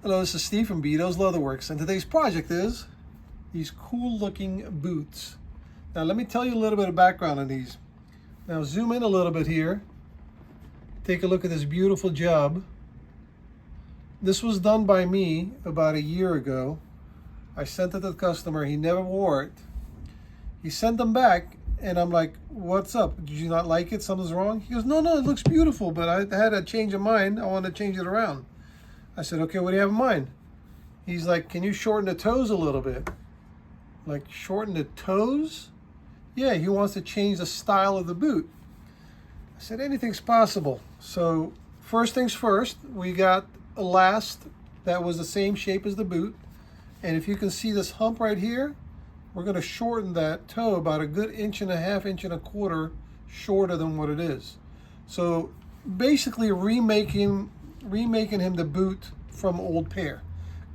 Hello, this is Steve from Beato's Leatherworks, and today's project is these cool looking boots. Now let me tell you a little bit of background on these. Now zoom in a little bit here. Take a look at this beautiful job. This was done by me about a year ago. I sent it to the customer. He never wore it. He sent them back, and I'm like, what's up? Did you not like it? Something's wrong? He goes, no, it looks beautiful, but I had a change of mind. I want to change it around. I said, okay, what do you have in mind? He's like, can you shorten the toes a little bit? Like, shorten the toes? Yeah, he wants to change the style of the boot. I said, anything's possible. So first things first, we got a last that was the same shape as the boot. And if you can see this hump right here, we're going to shorten that toe about a good 1.5 1.25 inches shorter than what it is. So basically remaking him the boot from old pair.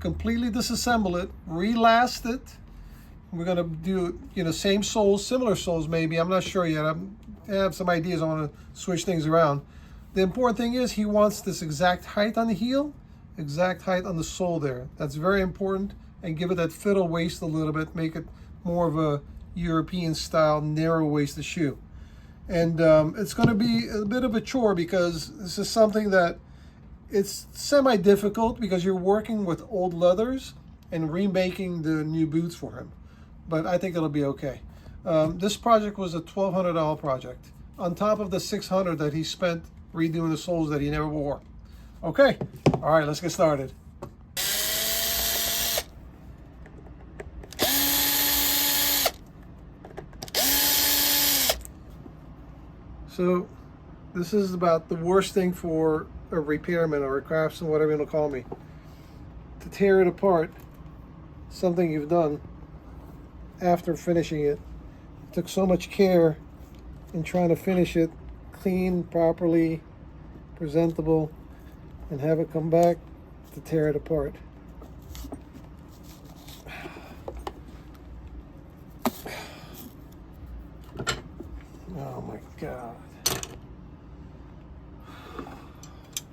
Completely disassemble it, relast it. We're going to do, same soles, similar soles maybe. I'm not sure yet. I have some ideas. I want to switch things around. The important thing is he wants this exact height on the heel, exact height on the sole there. That's very important. And give it that fiddle waist a little bit, make it more of a European style narrow waisted shoe. And it's going to be a bit of a chore because this is something that it's semi-difficult because you're working with old leathers and remaking the new boots for him. But I think it'll be okay. This project was a $1,200 project on top of the $600 that he spent redoing the soles that he never wore. Okay, all right, let's get started. So this is about the worst thing for a repairman or a craftsman, whatever you want to call me, to tear it apart, something you've done after finishing it. It took so much care in trying to finish it clean, properly, presentable, and have it come back to tear it apart. Oh my God.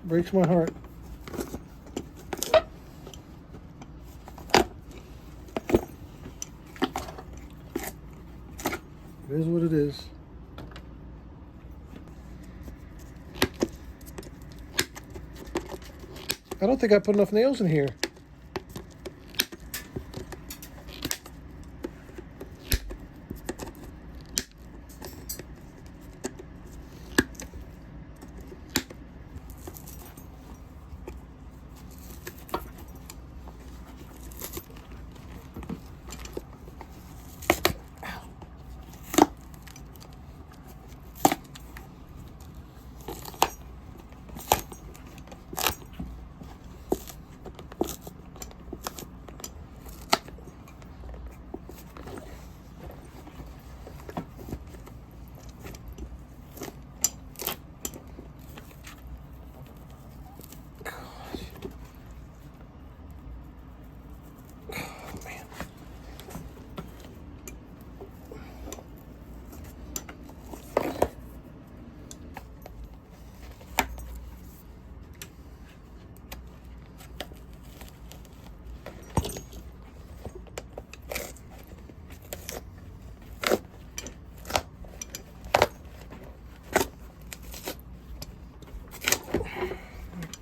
Breaks my heart. It is what it is. I don't think I put enough nails in here.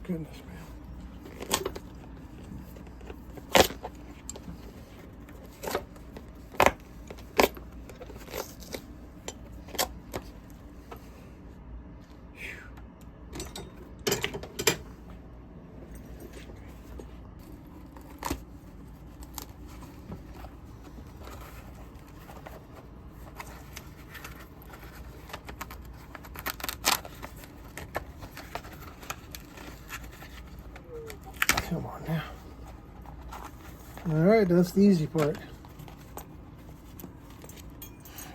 Goodness, man. Come on now. All right, that's the easy part.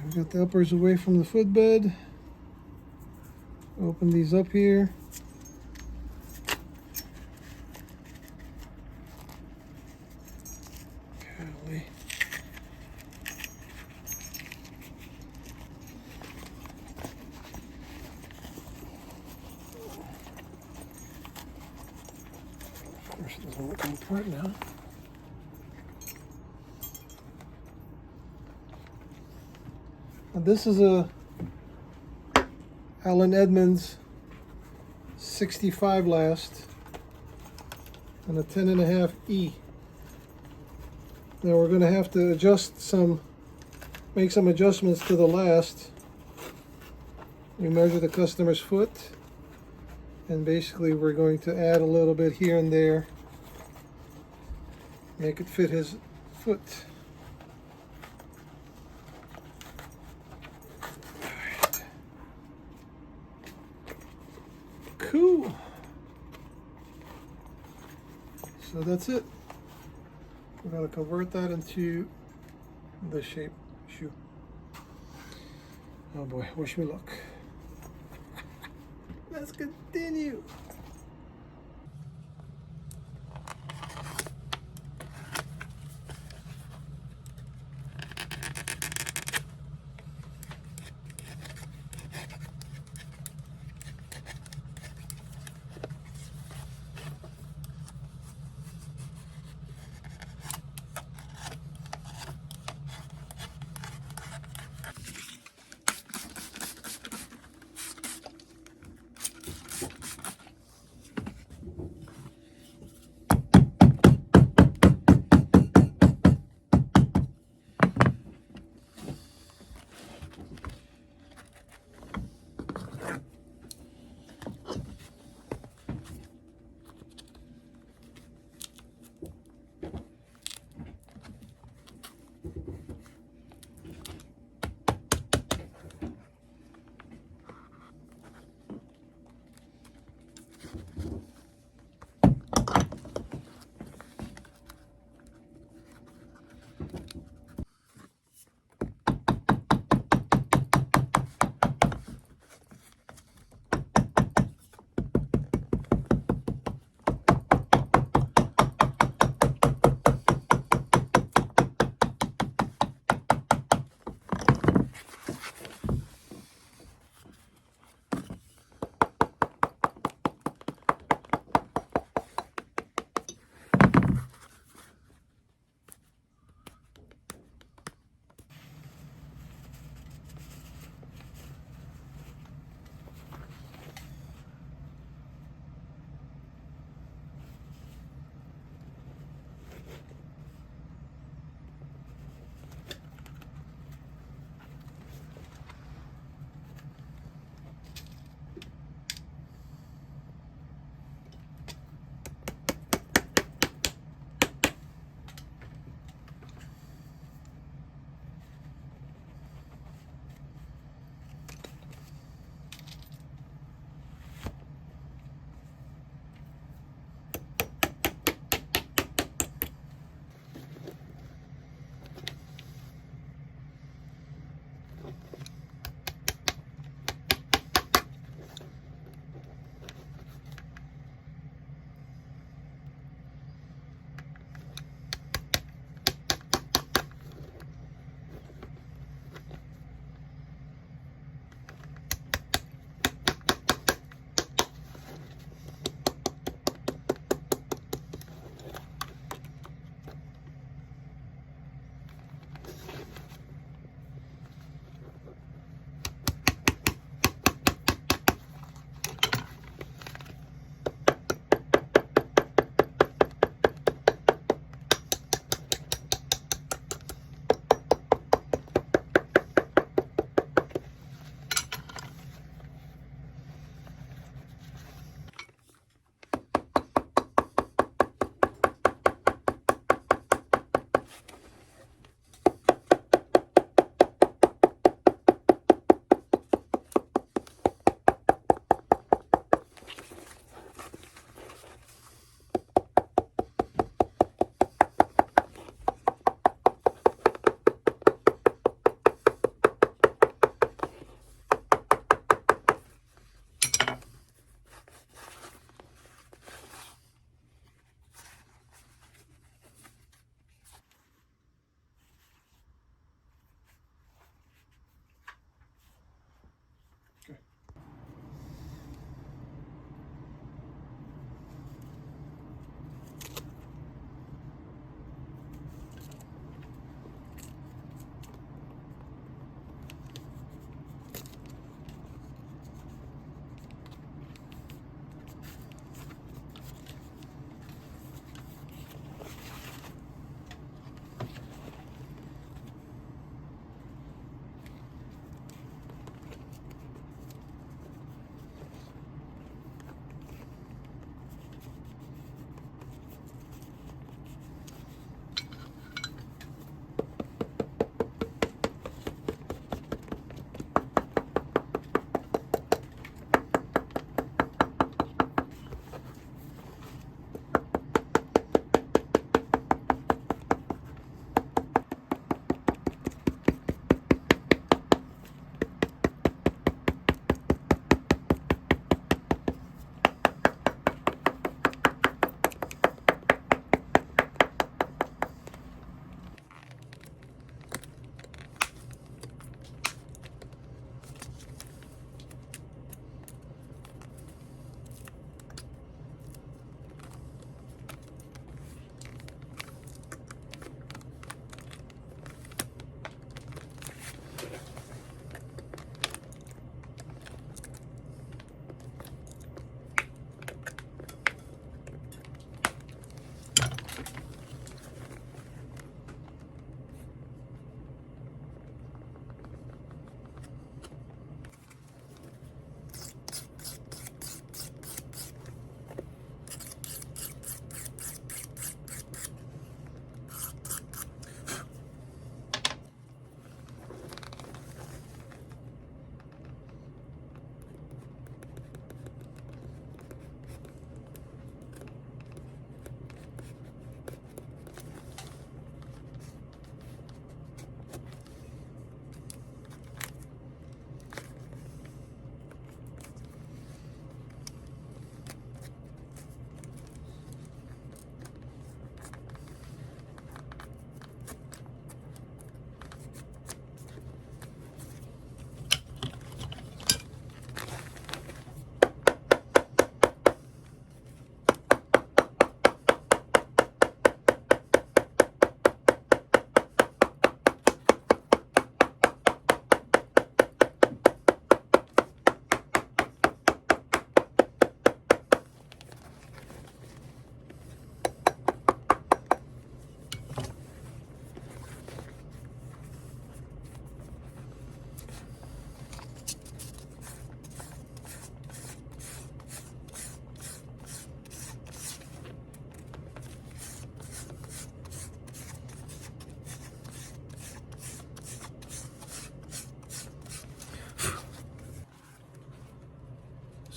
We got the uppers away from the footbed. Open these up here. Golly. Doesn't want to come apart now. And this is a Allen Edmonds 65 last and a 10.5 E. Now we're going to have to make some adjustments to the last. We measure the customer's foot, and basically we're going to add a little bit here and there, make it fit his foot. Cool. So that's it. We're going to convert that into the shape shoe. Oh boy, wish me luck. Let's continue.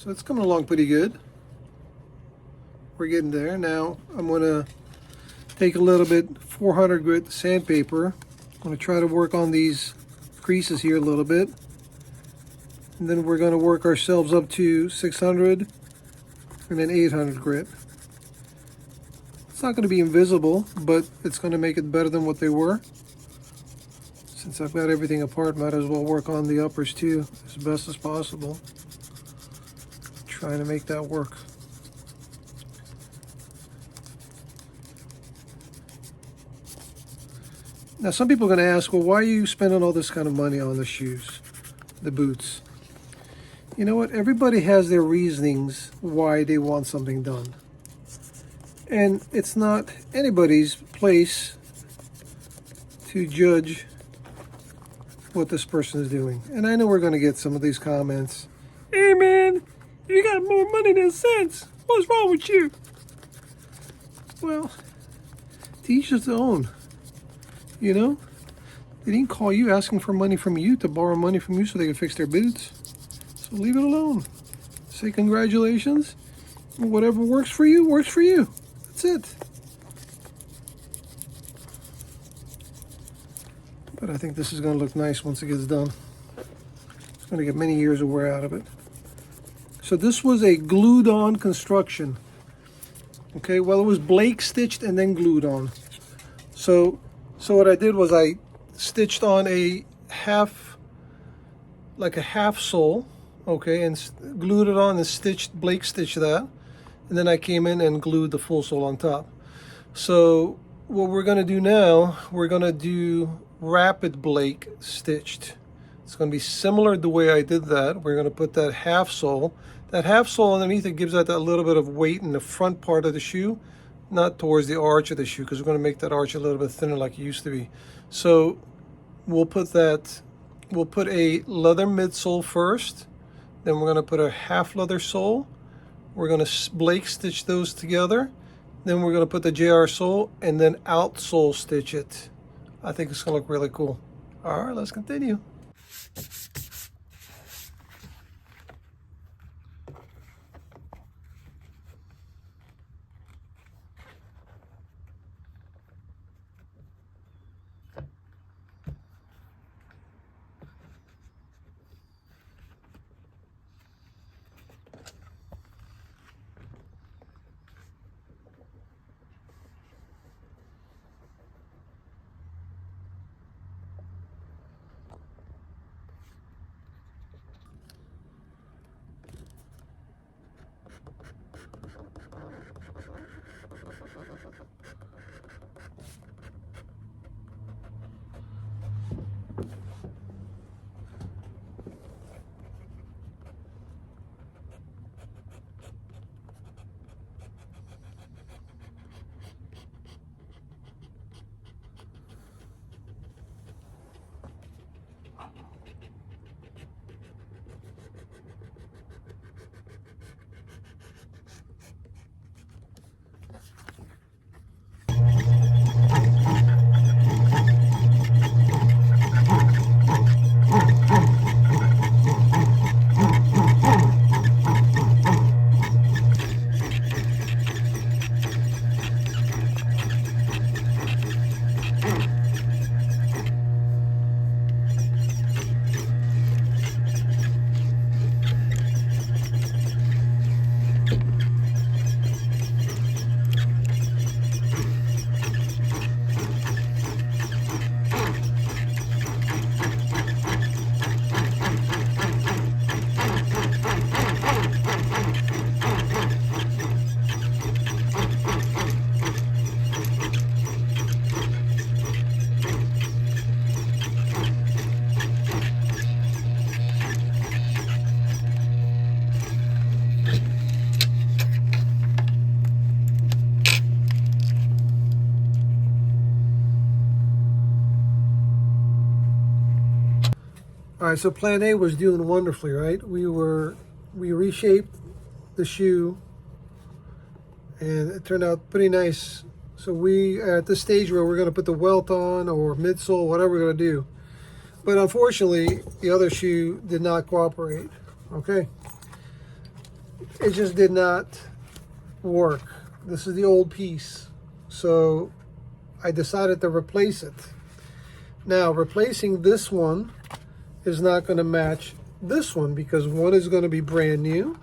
So it's coming along pretty good. We're getting there. Now I'm going to take a little bit 400 grit sandpaper. I'm going to try to work on these creases here a little bit. And then we're going to work ourselves up to 600 and then 800 grit. It's not going to be invisible, but it's going to make it better than what they were. Since I've got everything apart, might as well work on the uppers too as best as possible. Trying to make that work. Now some people are going to ask, well, why are you spending all this kind of money on the shoes, the boots? You know what? Everybody has their reasonings why they want something done. And it's not anybody's place to judge what this person is doing. And I know we're going to get some of these comments. Hey man, you got more money than sense. What's wrong with you? Well, to each his own. You know? They didn't call you asking for money from you to borrow money from you so they could fix their boots. So leave it alone. Say congratulations. Whatever works for you, works for you. That's it. But I think this is going to look nice once it gets done. It's going to get many years of wear out of it. So this was a glued on construction. Okay, well it was Blake stitched and then glued on. So what I did was I stitched on a half sole, okay, and glued it on and Blake stitched that. And then I came in and glued the full sole on top. So what we're going to do now, we're going to do rapid Blake stitched. It's going to be similar to the way I did that. We're going to put that half sole. That half sole underneath it gives that little bit of weight in the front part of the shoe, not towards the arch of the shoe, because we're going to make that arch a little bit thinner like it used to be. So we'll put a leather midsole first, then we're going to put a half leather sole. We're going to Blake stitch those together. Then we're going to put the JR sole and then outsole stitch it. I think it's going to look really cool. All right, let's continue. All right, so plan A was doing wonderfully, right? We reshaped the shoe and it turned out pretty nice. So we are at this stage where we're going to put the welt on or midsole, whatever we're going to do. But unfortunately, the other shoe did not cooperate, okay? it just did not work. This is the old piece, so I decided to replace it. Now, replacing this one is not going to match this one because one is going to be brand new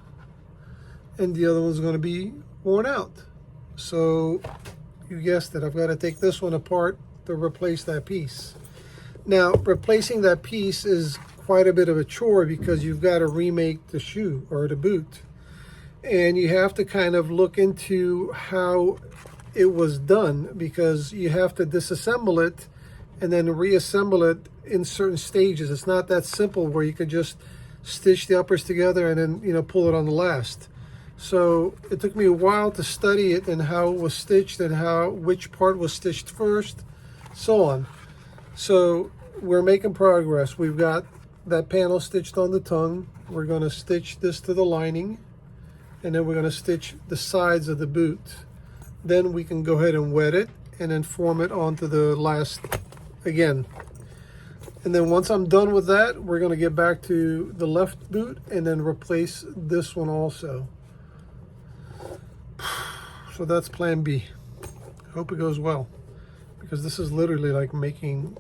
and the other one's going to be worn out. So you guessed it, I've got to take this one apart to replace that piece. Now, replacing that piece is quite a bit of a chore because you've got to remake the shoe or the boot. And you have to kind of look into how it was done because you have to disassemble it and then reassemble it in certain stages. It's not that simple where you could just stitch the uppers together and then, you know, pull it on the last. So it took me a while to study it and how it was stitched and which part was stitched first, so on. So we're making progress. We've got that panel stitched on the tongue. We're going to stitch this to the lining, and then we're going to stitch the sides of the boot. Then we can go ahead and wet it and then form it onto the last again. And then once I'm done with that, we're going to get back to the left boot and then replace this one also. So that's plan B. Hope it goes well, because this is literally like making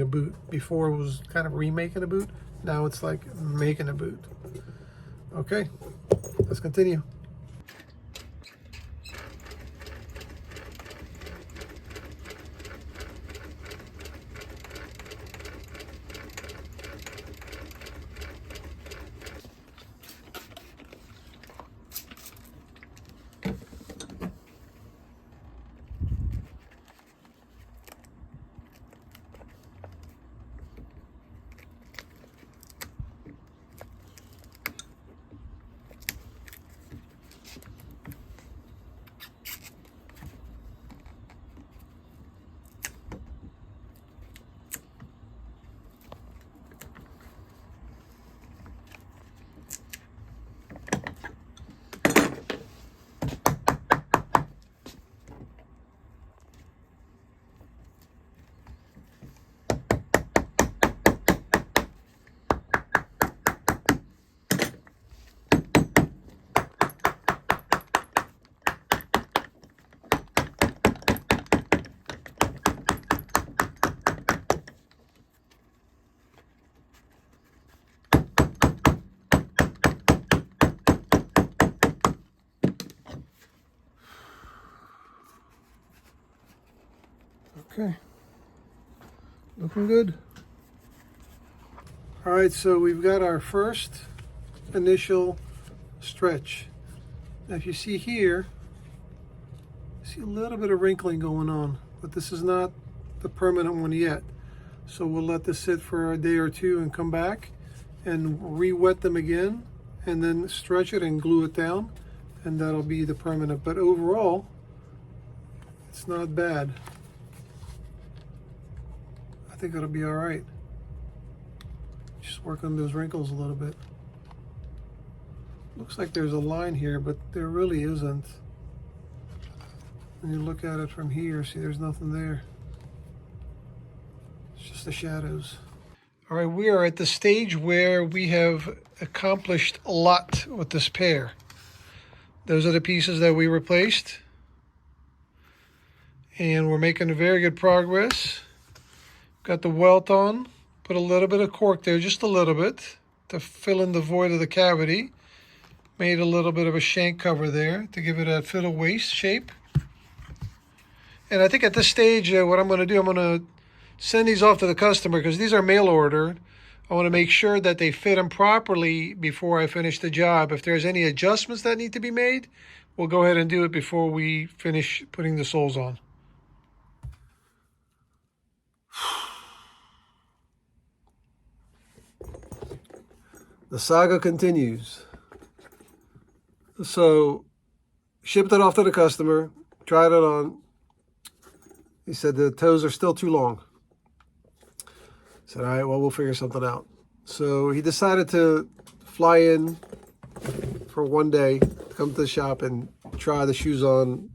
a boot. Before it was kind of remaking a boot. Now it's like making a boot. Okay, let's continue. Okay, looking good. All right, so we've got our first initial stretch. Now if you see here, you see a little bit of wrinkling going on, but this is not the permanent one yet. So we'll let this sit for a day or two and come back and re-wet them again and then stretch it and glue it down, and that'll be the permanent. But overall, it's not bad. I think it'll be all right. Just work on those wrinkles a little bit. Looks like there's a line here, but there really isn't. When you look at it from here, see there's nothing there. It's just the shadows. All right, we are at the stage where we have accomplished a lot with this pair. Those are the pieces that we replaced. And we're making very good progress. Got the welt on, put a little bit of cork there, just a little bit, to fill in the void of the cavity. Made a little bit of a shank cover there to give it a fiddle waist shape. And I think at this stage, what I'm going to do, I'm going to send these off to the customer because these are mail ordered. I want to make sure that they fit them properly before I finish the job. If there's any adjustments that need to be made, we'll go ahead and do it before we finish putting the soles on. The saga continues. So, shipped it off to the customer, tried it on. He said the toes are still too long. I said, all right, well, we'll figure something out. So he decided to fly in for one day, come to the shop and try the shoes on,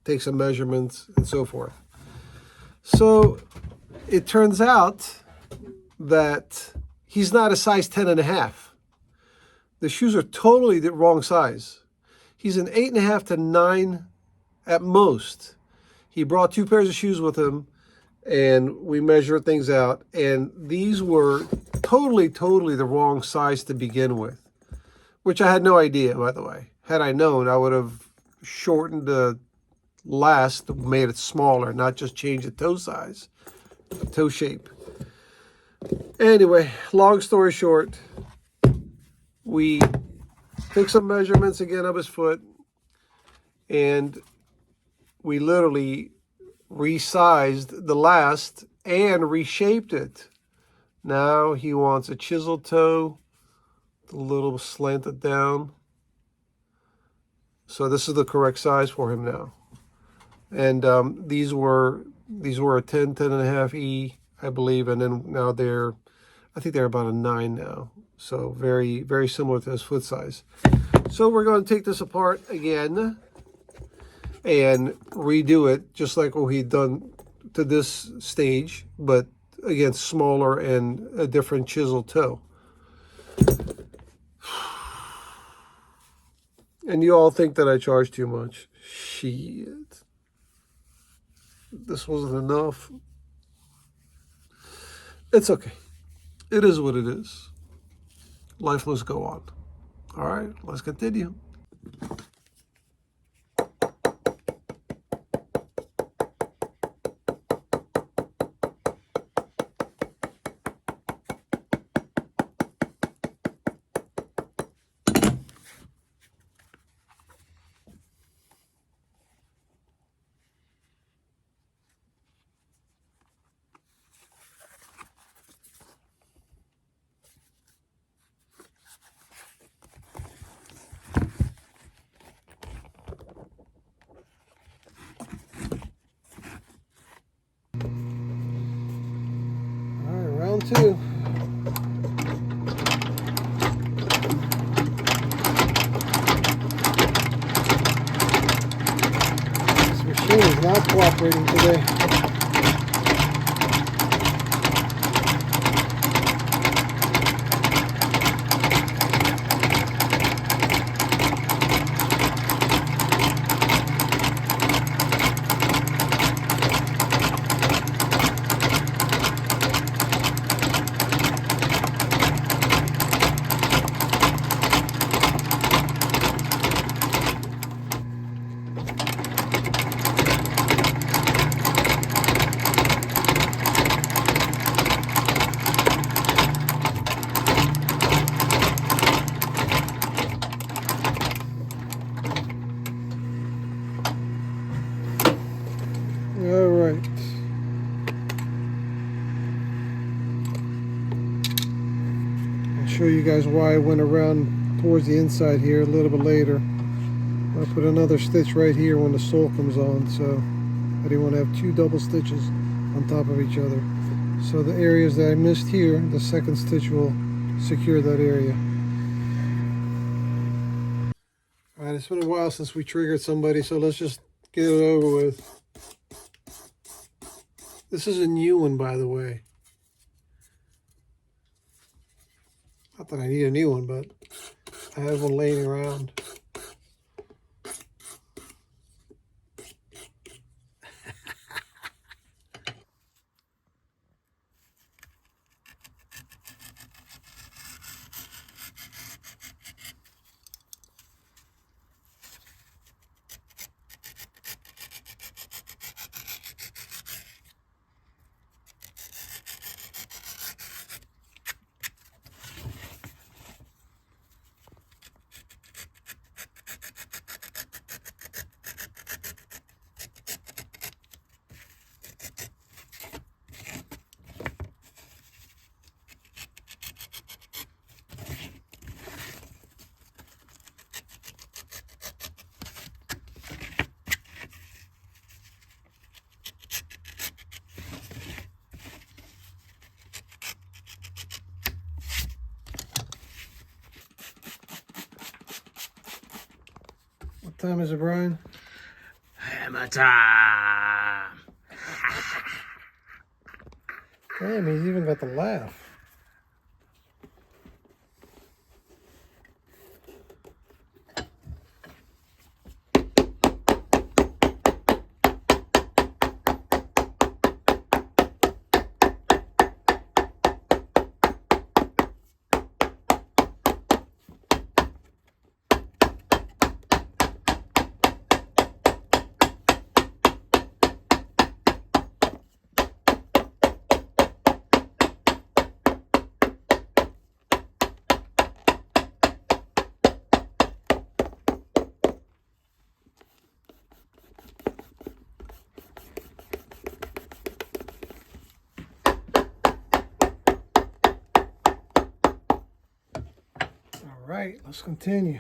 take some measurements, and so forth. So it turns out that he's not a size 10 and a half. The shoes are totally the wrong size. He's an 8.5 to 9 at most. He brought 2 pairs of shoes with him, and we measured things out, and these were totally the wrong size to begin with, which I had no idea, by the way. Had I known, I would have shortened the last, made it smaller, not just change the toe size, toe shape. Anyway, long story short, we took some measurements again of his foot, and we literally resized the last and reshaped it. Now he wants a chisel toe, a little slanted down. So this is the correct size for him now. And these were a 10, 10.5 E, I believe, and then now I think they're about a 9 now. So very similar to his foot size. So we're going to take this apart again and redo it just like what he'd done to this stage, but again, smaller and a different chisel toe. And you all think that I charge too much. Shit. This wasn't enough. It's okay. It is what it is. Life must go on. All right, let's continue. Round 2. This machine is not cooperating today. All right. I'll show you guys why I went around towards the inside here a little bit later. I'll put another stitch right here when the sole comes on, so I didn't want to have 2 double stitches on top of each other. So the areas that I missed here, the second stitch will secure that area. All right, it's been a while since we triggered somebody, so let's just get it over with. This is a new one, by the way. Not that I need a new one, but I have one laying around. What time is it, Brian? Hammer time! Damn, he's even got the laugh. right, let's continue.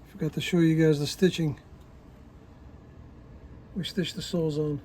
Forgot to show you guys the stitching. We stitched the soles on.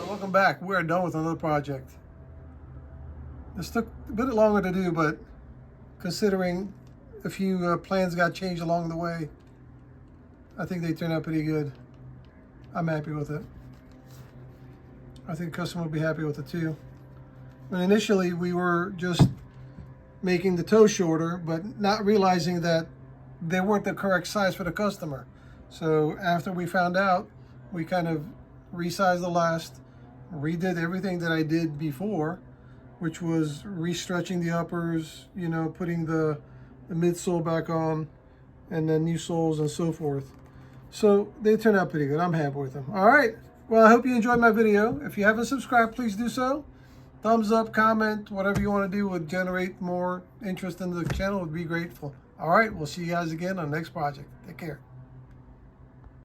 Welcome back. We're done with another project. This took a bit longer to do, but considering a few plans got changed along the way, I think they turned out pretty good. I'm happy with it. I think the customer will be happy with it too. And initially we were just making the toe shorter, but not realizing that they weren't the correct size for the customer. So after we found out, we kind of resized the last, redid everything that I did before, which was restretching the uppers, you know, putting the midsole back on, and then new soles and so forth. So they turned out pretty good. I'm happy with them. All right. Well, I hope you enjoyed my video. If you haven't subscribed, please do so. Thumbs up, comment, whatever you want to do would generate more interest in the channel. Would be grateful. All right. We'll see you guys again on the next project. Take care.